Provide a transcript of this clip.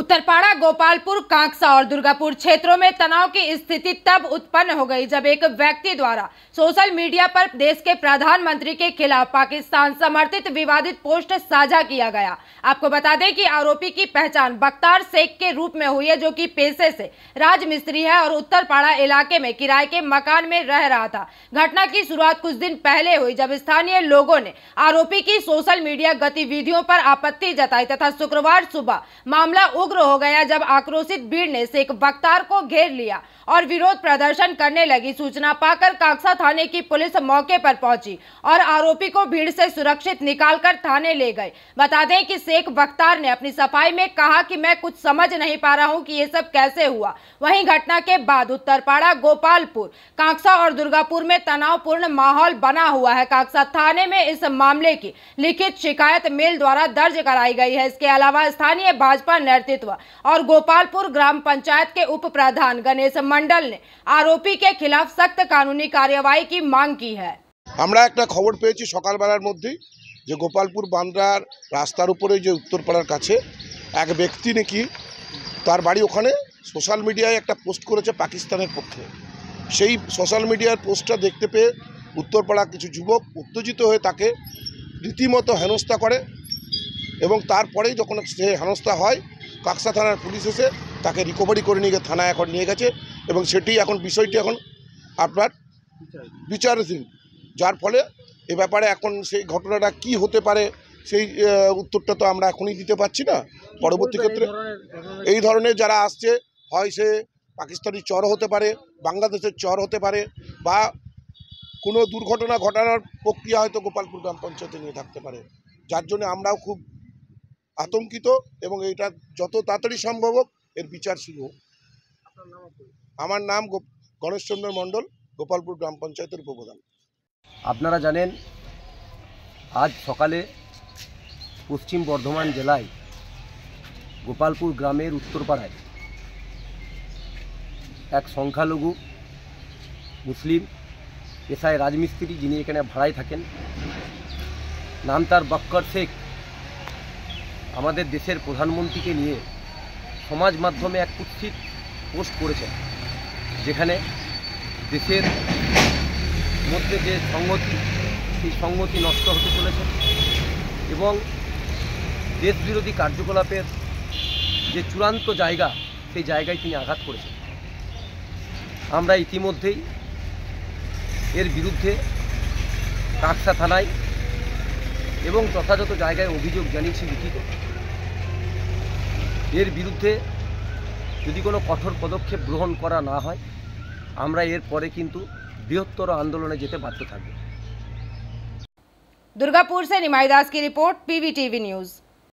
उत्तरपाड़ा, गोपालपुर, कांकसा और दुर्गापुर क्षेत्रों में तनाव की स्थिति तब उत्पन्न हो गई जब एक व्यक्ति द्वारा सोशल मीडिया पर देश के प्रधानमंत्री के खिलाफ पाकिस्तान समर्थित विवादित पोस्ट साझा किया गया। आपको बता दें कि आरोपी की पहचान बख्तार शेख के रूप में हुई है, जो कि पेशे से राजमिस्त्री है और उत्तरपाड़ा इलाके में किराए के मकान में रह रहा था। घटना की शुरुआत कुछ दिन पहले हुई जब स्थानीय लोगों ने आरोपी की सोशल मीडिया गतिविधियों पर आपत्ति जताई तथा शुक्रवार सुबह मामला उग्र हो गया जब आक्रोशित भीड़ ने शेख बख्तार को घेर लिया और विरोध प्रदर्शन करने लगी। सूचना पाकर कांकसा थाने की पुलिस मौके पर पहुंची और आरोपी को भीड़ से सुरक्षित निकालकर थाने ले गए। बता दें कि शेख बख्तार ने अपनी सफाई में कहा कि मैं कुछ समझ नहीं पा रहा हूं कि ये सब कैसे हुआ। वहीं घटना के बाद उत्तरपाड़ा, गोपालपुर, कांकसा और दुर्गापुर में तनावपूर्ण माहौल बना हुआ है। कांकसा थाने में इस मामले की लिखित शिकायत मेल द्वारा दर्ज कराई गई है। इसके अलावा स्थानीय भाजपा नेतृत्व और गोपालपुर ग्राम पंचायत के उप प्रधान गणेश मंडल ने आरोपी के खिलाफ सख्त कानूनी कार्यवाही की मांग की है। আমরা একটা খবর পেয়েছি সকালবেলার মধ্যেই যে গোপালপুর বান্দ্রার রাস্তার উপরে যে উত্তরপাড়ার কাছে এক ব্যক্তি নাকি তার বাড়ি ওখানে সোশ্যাল মিডিয়ায় একটা পোস্ট করেছে পাকিস্তানের পক্ষে। সেই সোশ্যাল মিডিয়ার পোস্টটা দেখতে পেয়ে উত্তরপাড়া কিছু যুবক উত্তেজিত হয়ে তাকে রীতিমতো হেনস্থা করে এবং তারপরেই যখন সে হেনস্থা হয় কাকসা থানার পুলিশ এসে তাকে রিকভারি করে নিয়ে থানায় এখন নিয়ে গেছে এবং সেটি এখন বিষয়টি এখন আপনার বিচারাধীন, যার ফলে এ ব্যাপারে এখন সেই ঘটনাটা কি হতে পারে সেই উত্তরটা তো আমরা এখনই দিতে পারছি না। পরবর্তী ক্ষেত্রে এই ধরনের যারা আসছে হয় সে পাকিস্তানি চর হতে পারে, বাংলাদেশের চর হতে পারে বা কোনো দুর্ঘটনা ঘটানোর প্রক্রিয়া হয়তো গোপালপুর গ্রাম পঞ্চায়েতে নিয়ে থাকতে পারে, যার জন্য আমরাও খুব আতঙ্কিত এবং এটা যত তাড়াতাড়ি সম্ভব হোক এর বিচার শুরু হোক। আমার নাম গণেশচন্দ্র মণ্ডল, গোপালপুর গ্রাম পঞ্চায়েতের উপপ্রধান। আপনারা জানেন আজ সকালে পশ্চিম বর্ধমান জেলায় গোপালপুর গ্রামের উত্তরপাড়ায় এক সংখ্যালঘু মুসলিম পেশায় রাজমিস্ত্রি, যিনি এখানে ভাড়ায় থাকেন, নাম তার বক্কর শেখ, আমাদের দেশের প্রধানমন্ত্রীকে নিয়ে সমাজ মাধ্যমে এক কুৎসিত পোস্ট করেছেন, যেখানে দেশের মধ্যে যে সংহতি, সেই সংহতি নষ্ট হতে চলেছে এবং দেশবিরোধী কার্যকলাপের যে চূড়ান্ত জায়গা, সেই জায়গায় তিনি আঘাত করেছেন। আমরা ইতিমধ্যেই এর বিরুদ্ধে কাকসা থানায় এবং যথাযথ জায়গায় অভিযোগ জানিয়েছি লিখিত। এর বিরুদ্ধে যদি কোনো কঠোর পদক্ষেপ গ্রহণ করা না হয় আমরা এর পরে কিন্তু বৃহত্তর আন্দোলনে যেতে বাধ্য থাকব। दुर्गापुर से निमाई दास की रिपोर्ट, PVTV न्यूज।